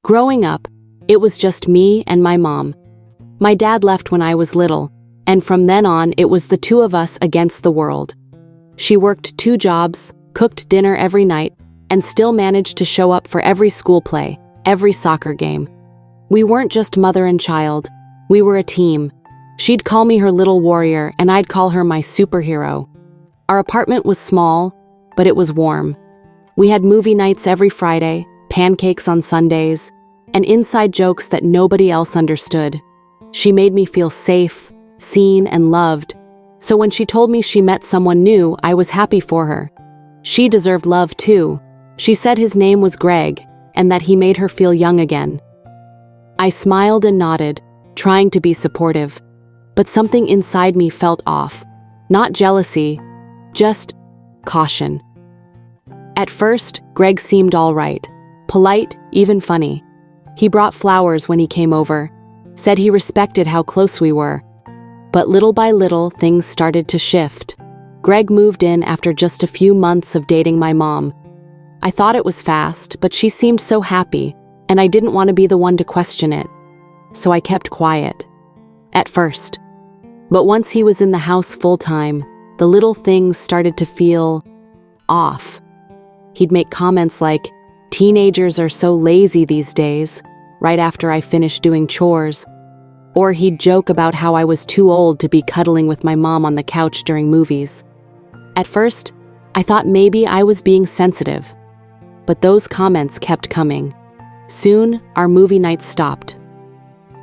Growing up, it was just me and my mom. My dad left when I was little, and from then on it was the two of us against the world. She worked 2 jobs, cooked dinner every night, and still managed to show up for every school play, every soccer game. We weren't just mother and child, we were a team. She'd call me her little warrior, and I'd call her my superhero. Our apartment was small, but it was warm. We had movie nights every Friday, pancakes on Sundays, and inside jokes that nobody else understood. She made me feel safe, seen, and loved. So when she told me she met someone new, I was happy for her. She deserved love too. She said his name was Greg, and that he made her feel young again. I smiled and nodded, trying to be supportive. But something inside me felt off. Not jealousy, just caution. At first, Greg seemed all right. Polite, even funny. He brought flowers when he came over, said he respected how close we were. But little by little, things started to shift. Greg moved in after just a few months of dating my mom. I thought it was fast, but she seemed so happy, and I didn't want to be the one to question it. So I kept quiet. At first. But once he was in the house full-time, the little things started to feel off. He'd make comments like, "Teenagers are so lazy these days," right after I finished doing chores. Or he'd joke about how I was too old to be cuddling with my mom on the couch during movies. At first, I thought maybe I was being sensitive. But those comments kept coming. Soon, our movie nights stopped.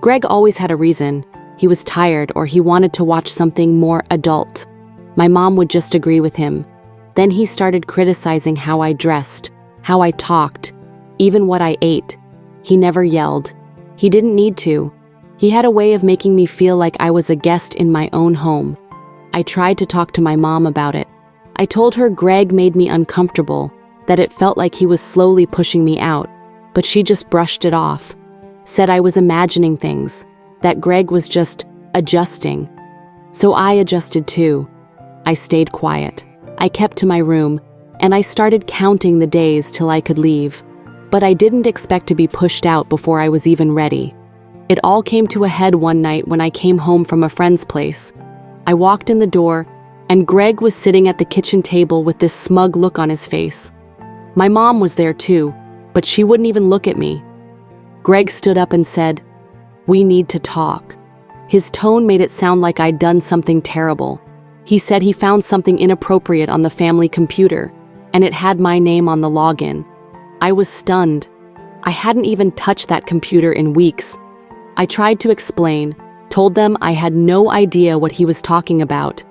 Greg always had a reason. He was tired or he wanted to watch something more adult. My mom would just agree with him. Then he started criticizing how I dressed, how I talked, even what I ate. He never yelled. He didn't need to. He had a way of making me feel like I was a guest in my own home. I tried to talk to my mom about it. I told her Greg made me uncomfortable, that it felt like he was slowly pushing me out, but she just brushed it off. Said I was imagining things, that Greg was just adjusting. So I adjusted too. I stayed quiet. I kept to my room, and I started counting the days till I could leave. But I didn't expect to be pushed out before I was even ready. It all came to a head one night when I came home from a friend's place. I walked in the door, and Greg was sitting at the kitchen table with this smug look on his face. My mom was there too, but she wouldn't even look at me. Greg stood up and said, "We need to talk." His tone made it sound like I'd done something terrible. He said he found something inappropriate on the family computer, and it had my name on the login. I was stunned. I hadn't even touched that computer in weeks. I tried to explain, told them I had no idea what he was talking about.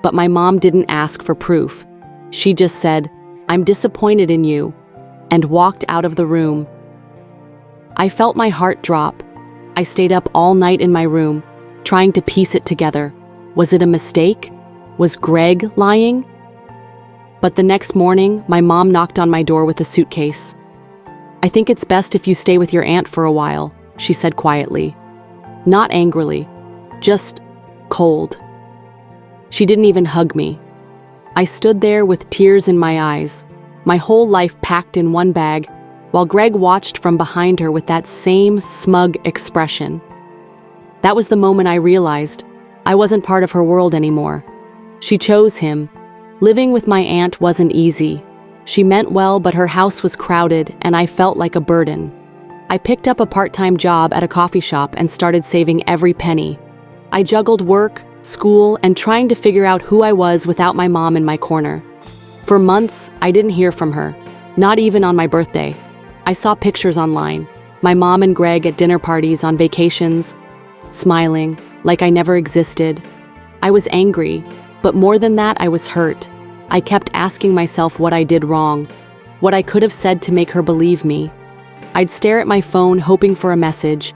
But my mom didn't ask for proof. She just said, "I'm disappointed in you," and walked out of the room. I felt my heart drop. I stayed up all night in my room, trying to piece it together. Was it a mistake? Was Greg lying? But the next morning, my mom knocked on my door with a suitcase. "I think it's best if you stay with your aunt for a while," she said quietly. Not angrily, just cold. She didn't even hug me. I stood there with tears in my eyes, my whole life packed in one bag, while Greg watched from behind her with that same smug expression. That was the moment I realized I wasn't part of her world anymore. She chose him. Living with my aunt wasn't easy. She meant well, but her house was crowded, and I felt like a burden. I picked up a part-time job at a coffee shop and started saving every penny. I juggled work, school, and trying to figure out who I was without my mom in my corner. For months, I didn't hear from her, not even on my birthday. I saw pictures online, my mom and Greg at dinner parties, on vacations, smiling, like I never existed. I was angry, but more than that, I was hurt. I kept asking myself what I did wrong, what I could have said to make her believe me. I'd stare at my phone hoping for a message.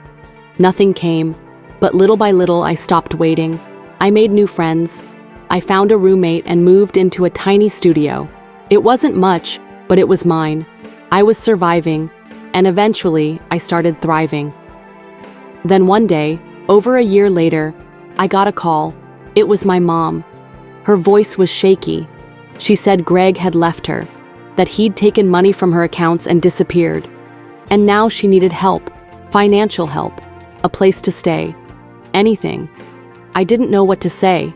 Nothing came, but little by little I stopped waiting. I made new friends. I found a roommate and moved into a tiny studio. It wasn't much, but it was mine. I was surviving, and eventually I started thriving. Then one day, over a year later, I got a call. It was my mom. Her voice was shaky. She said Greg had left her, that he'd taken money from her accounts and disappeared. And now she needed help, financial help, a place to stay, anything. I didn't know what to say.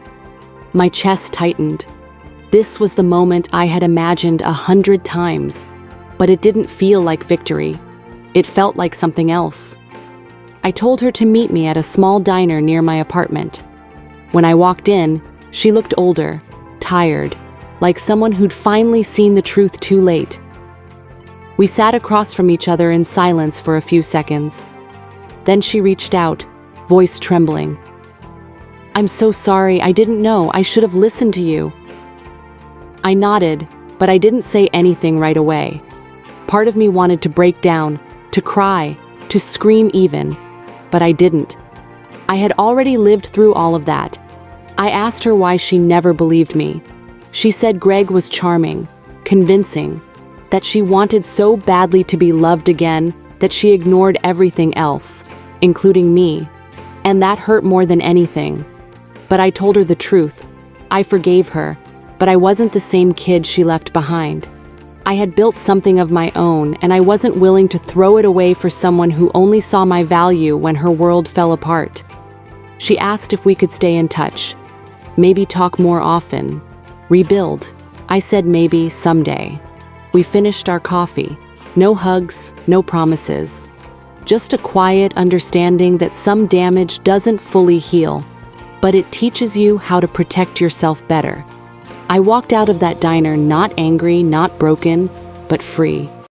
My chest tightened. This was the moment I had imagined 100 times, but it didn't feel like victory. It felt like something else. I told her to meet me at a small diner near my apartment. When I walked in, she looked older, tired, like someone who'd finally seen the truth too late. We sat across from each other in silence for a few seconds. Then she reached out, voice trembling. "I'm so sorry, I didn't know, I should have listened to you." I nodded, but I didn't say anything right away. Part of me wanted to break down, to cry, to scream even, but I didn't. I had already lived through all of that. I asked her why she never believed me. She said Greg was charming, convincing, that she wanted so badly to be loved again that she ignored everything else, including me, and that hurt more than anything. But I told her the truth. I forgave her, but I wasn't the same kid she left behind. I had built something of my own, and I wasn't willing to throw it away for someone who only saw my value when her world fell apart. She asked if we could stay in touch, maybe talk more often, rebuild. I said maybe someday. We finished our coffee. No hugs, no promises. Just a quiet understanding that some damage doesn't fully heal, but it teaches you how to protect yourself better. I walked out of that diner not angry, not broken, but free.